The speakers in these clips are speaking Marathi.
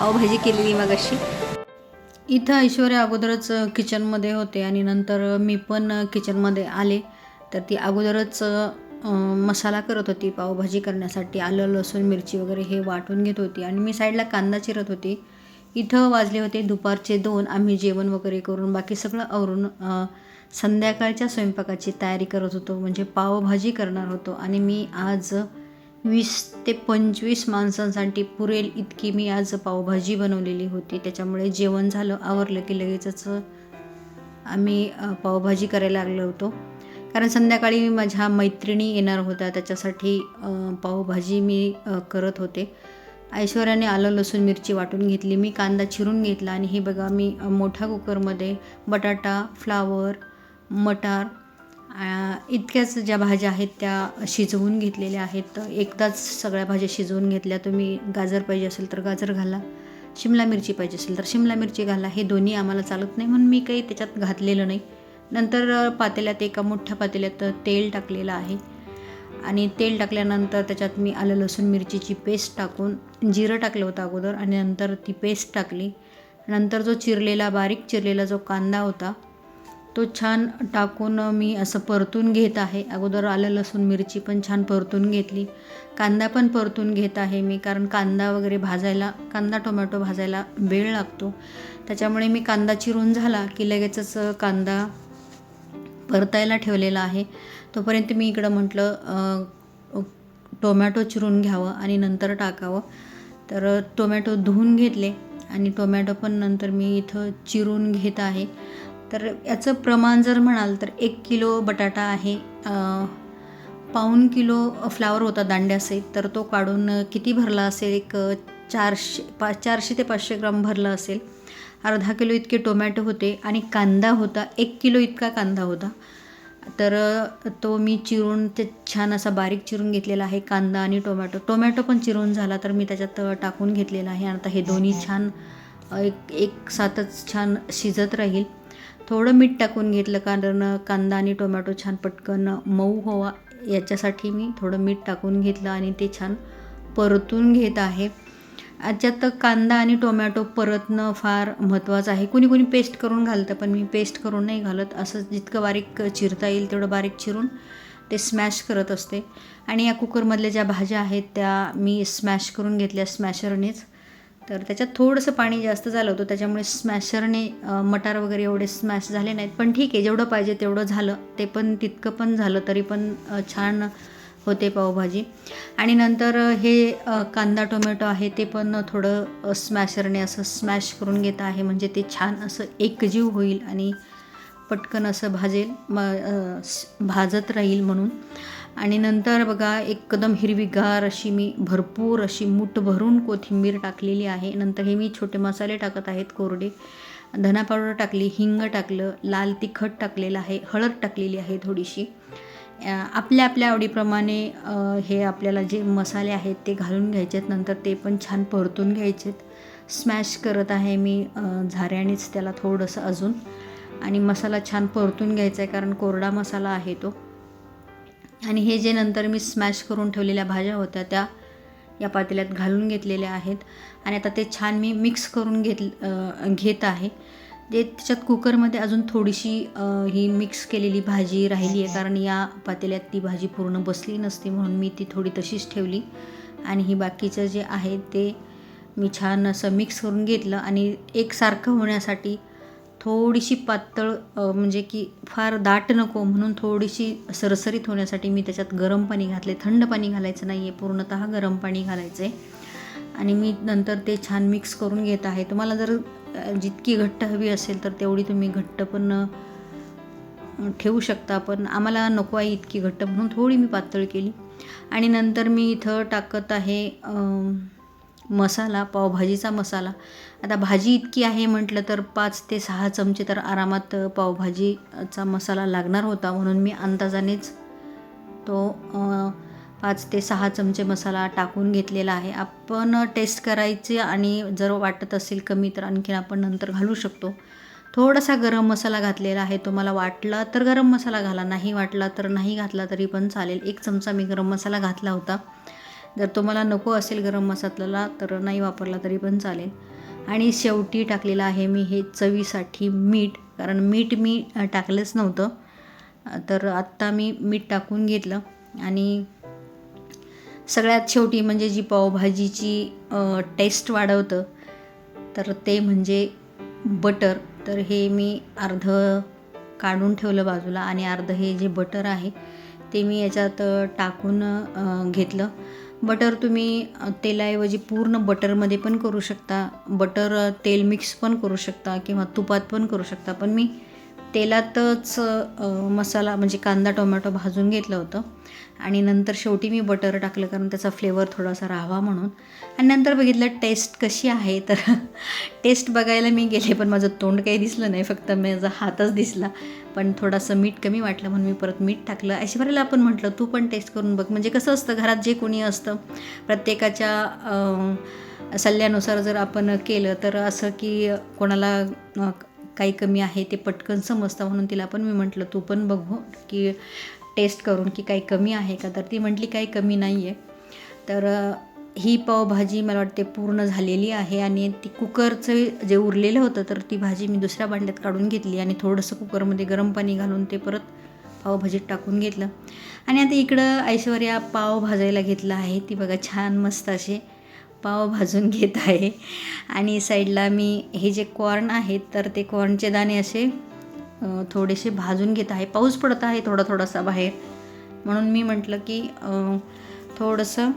पावभाजी केलेली मगाशी. इथं ऐश्वर्या अगोदरच किचनमध्ये होते आणि नंतर मी पण किचनमध्ये आले. तर ती अगोदरच मसाला करत होती पावभाजी करण्यासाठी. आलं लसूण मिरची वगैरे हे वाटून घेत होती आणि मी साईडला कांदा चिरत होती. इथं वाजले होते दुपारचे 2. आम्ही जेवण वगैरे करून बाकी सगळं आवरून संध्याकाळच्या स्वयंपाकाची तयारी करत होतो, म्हणजे पावभाजी करणार होतो. आणि मी आज 20 ते 25 माणसांसाठी पुरेल इतकी मी आज पावभाजी बनवलेली होती. त्याच्यामुळे जेवण झालं, आवरलं की लगेचच आम्ही पावभाजी करायला लागलो होतो. कारण संध्याकाळी माझ्या मैत्रिणी येणार होत्या, त्याच्यासाठी पावभाजी मी करत होते. ऐश्वर्याने आलं लसूण मिरची वाटून घेतली, मी कांदा चिरून घेतला आणि हे बघा मी मोठ्या कुकरमध्ये बटाटा, फ्लावर, मटार इतक्याच ज्या भाज्या आहेत त्या शिजवून घेतलेल्या आहेत. एकदाच सगळ्या भाज्या शिजवून घेतल्या. तुम्ही गाजर पाहिजे असेल तर गाजर घाला, शिमला मिरची पाहिजे असेल तर शिमला मिरची घाला. हे दोन्ही आम्हाला चालत नाही म्हणून मी काही त्याच्यात घातलेलं नाही. नंतर पातेल्यात, एका मोठ्या पातेल्यात तेल टाकलेलं आहे आणि तेल टाकल्यानंतर त्याच्यात मी आलं लसूण मिरचीची पेस्ट टाकून, जिरं टाकलं होतं अगोदर आणि नंतर ती पेस्ट टाकली. नंतर जो बारीक चिरलेला जो कांदा होता तो छान टाकून मी असं परतून घेत आहे. अगोदर आलं लसूण मिरची पण छान परतून घेतली, कांदा पण परतून घेत आहे मी, कारण कांदा वगैरे भाजायला, कांदा टोमॅटो भाजायला वेळ लागतो. त्याच्यामुळे मी कांदा चिरून झाला की लगेचच कांदा परतायला ठेवलेला आहे. तोपर्यंत मी इकडं म्हटलं टोमॅटो चिरून घ्यावं आणि नंतर टाकावं. तर टोमॅटो धुवून घेतले आणि टोमॅटो पण नंतर मी इथं चिरून घेत आहे. तर याचं प्रमाण जर म्हणाल तर 1 किलो बटाटा आहे, 1.25 किलो फ्लावर होता दांड्यासहित, तर तो काढून किती भरला असेल, एक 400 ते 500 ग्राम भरला असेल. अर्धा किलो इतके टोमॅटो होते आणि कांदा होता 1 किलो इतका कांदा होता. तर तो मी चिरून ते छान असा बारीक चिरून घेतलेला आहे कांदा आणि टोमॅटो पण चिरून झाला तर मी त्याच्यात टाकून घेतलेला आहे. आता हे दोन्ही छान एक साथच छान शिजत राहील. थोडं मीठ टाकून घेतलं कारण कांदा आणि टोमॅटो छान पटकन मऊ व्हावा याच्यासाठी मी थोडं मीठ टाकून घेतलं आणि ते छान परतून घेत आहे. याच्यात कांदा आणि टोमॅटो परतणं फार महत्त्वाचं आहे. कुणी कुणी पेस्ट करून घालतं, पण मी पेस्ट करून नाही घालत. असं जितकं बारीक चिरता येईल तेवढं बारीक चिरून ते स्मॅश करत असते. आणि या कुकरमधल्या ज्या भाज्या आहेत त्या मी स्मॅश करून घेतल्या स्मॅशरनेच. तर त्याच्यात थोडंसं पाणी जास्त झालं होतं, त्याच्यामुळे स्मॅशरने मटार वगैरे एवढे स्मॅश झाले नाहीत. पण ठीक आहे, जेवढं पाहिजे तेवढं झालं, ते पण तितकं पण झालं तरी पण छान होते पावभाजी. आणि नंतर हे कांदा टोमॅटो आहे ते पण थोडं स्मॅशरने असं स्मॅश करून घेत आहे, म्हणजे ते छान असं एकजीव होईल आणि पटकन असं भाजत राहील म्हणून. आणि नंतर बघा एकदम हिरवीगार अशी मी भरपूर अशी मूठ भरून कोथिंबीर टाकलेली आहे. नंतर हे मी छोटे मसाले टाकत आहेत कोरडे. धना पावडर टाकली, हिंग टाकलं, लाल तिखट टाकलेलं आहे, हळद टाकलेली आहे थोडीशी. आपल्या आपल्या आवडीप्रमाणे हे आपल्याला जे मसाले आहेत ते घालून घ्यायचेत. नंतर ते पण छान परतून घ्यायचेत. स्मॅश करत आहे मी झाऱ्यानेच त्याला थोडंसं अजून, आणि मसाला छान परतून घ्यायचा आहे कारण कोरडा मसाला आहे तो. आणि हे जे नंतर मी स्मॅश करून ठेवलेल्या भाज्या होत्या त्या या पातेल्यात घालून घेतलेल्या आहेत आणि आता ते छान मी मिक्स करून घेत आहे. ते त्याच्यात कुकरमध्ये अजून थोडीशी ही मिक्स केलेली भाजी राहिली आहे, कारण या पातेल्यात ती भाजी पूर्ण बसली नसती म्हणून मी ती थोडी तशीच ठेवली. आणि ही बाकीचं जे आहे ते मी छान असं मिक्स करून घेतलं आणि एकसारखं होण्यासाठी थोडीशी पातळ, म्हणजे की फार दाट नको म्हणून थोडीशी सरसरीत होण्यासाठी मी त्याच्यात गरम पाणी घातले. थंड पाणी घालायचं नाही आहे, पूर्णतः गरम पाणी घालायचं आहे. आणि मी नंतर ते छान मिक्स करून घेत आहे. तुम्हाला जर जितकी घट्ट हवी असेल तर तेवढी तुम्ही घट्ट पण ठेवू शकता, पण आम्हाला नको आहे इतकी घट्ट म्हणून थोडी मी पातळ केली. आणि नंतर मी इथं टाकत आहे मसाला, पावभाजीचा मसाला. आता भाजी इतकी आहे म्हटलं तर 5 ते 6 चमचे तर आरामात पावभाजीचा मसाला लागणार होता, म्हणून मी अंदाजानेच तो 5 ते 6 चमचे मसाला टाकून घेतलेला आहे. आपण टेस्ट करायची आणि जर वाटत असेल कमी तर आणखीन आपण नंतर घालू शकतो. थोडासा गरम मसाला घातलेला आहे. तुम्हाला वाटला तर गरम मसाला घाला, नाही वाटला तर नाही घातला तरी पण चालेल. 1 चमचा मी गरम मसाला घातला होता. जर तुम्हाला नको असेल गरम मसाला तर नाही वापरला तरी पण चालेल. आणि शेवटी टाकलेलं आहे मी हे चवीसाठी मीठ, कारण मीठ मी टाकलंच नव्हतं. तर आत्ता मी मीठ टाकून घेतलं. आणि सगळ्यात शेवटी म्हणजे जी पावभाजीची टेस्ट वाढवतं तर ते म्हणजे बटर. तर हे मी अर्धं काढून ठेवलं बाजूला आणि अर्धं हे जे बटर आहे ते मी याच्यात टाकून घेतलं. बटर तुम्ही तेलाऐवजी पूर्ण बटरमध्ये पण करू शकता, बटर तेल मिक्स पण करू शकता किंवा तुपात पण करू शकता. पण मी तेलातच मसाला म्हणजे कांदा टोमॅटो भाजून घेतलं होतं आणि नंतर शेवटी मी बटर टाकलं, कारण त्याचा फ्लेवर थोडासा राहावा म्हणून. आणि नंतर बघितलं टेस्ट कशी आहे. तर टेस्ट बघायला मी गेले पण माझं तोंड काही दिसलं नाही, फक्त माझा हातच दिसला. पण थोडंसं मीठ कमी वाटलं म्हणून मी परत मीठ टाकलं. ऐश्वर्याला आपण म्हटलं तू पण टेस्ट करून बघ. म्हणजे कसं असतं, घरात जे कोणी असतं प्रत्येकाच्या सल्ल्यानुसार जर आपण केलं तर असं की कोणाला काही कमी आहे ते पटकन समजतं. म्हणून तिला पण मी म्हटलं तू पण बघू की टेस्ट करून की काही कमी आहे का. तर ती म्हटली काही कमी नाही आहे. तर ही पावभाजी मला वाटते पूर्ण झालेली आहे. आणि ती कुकरचं जे उरलेलं होतं तर ती भाजी मी दुसऱ्या भांड्यात काढून घेतली आणि थोडंसं कुकरमध्ये गरम पाणी घालून ते परत पावभाजीत टाकून घेतलं. आणि आता इकडं ऐश्वर्या पाव भाजायला घेतला आहे. ती बघा छान मस्त असे पाव भाजून घेत आहे. आणि साईडला मी हे जे कॉर्न आहेत तर ते कॉर्नचे दाणे असे थोडेसे भाजून घेत आहे. पाऊस पडत आहे थोडासा बाहेर, म्हणून मी म्हटलं की थोडंसं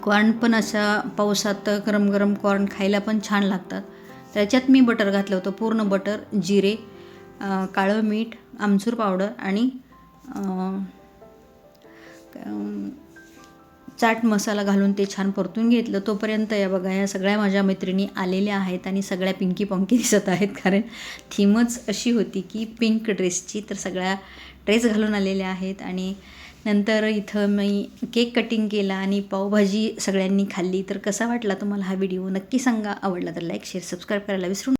कॉर्न पण अशा पावसात गरम गरम कॉर्न खायला पण छान लागतात. त्याच्यात मी बटर घातलं होतं, पूर्ण बटर, जिरे, काळं मीठ, आमचूर पावडर आणि चाट मसाला घालून ते छान परतून घेतलं. तोपर्यंत या बघा ह्या सगळ्या माझ्या मैत्रिणी आलेल्या आहेत आणि सगळ्या पिंकी पॉंकी दिसत आहेत, कारण थीमच अशी होती की पिंक ड्रेसची. तर सगळ्या ड्रेस घालून आलेल्या आहेत. आणि नंतर इथं मी केक कटिंग केला आणि पावभाजी सगळ्यांनी खाल्ली. तर कसा वाटला तुम्हाला हा व्हिडिओ नक्की सांगा. आवडला तर लाईक शेअर सबस्क्राईब करायला विसरू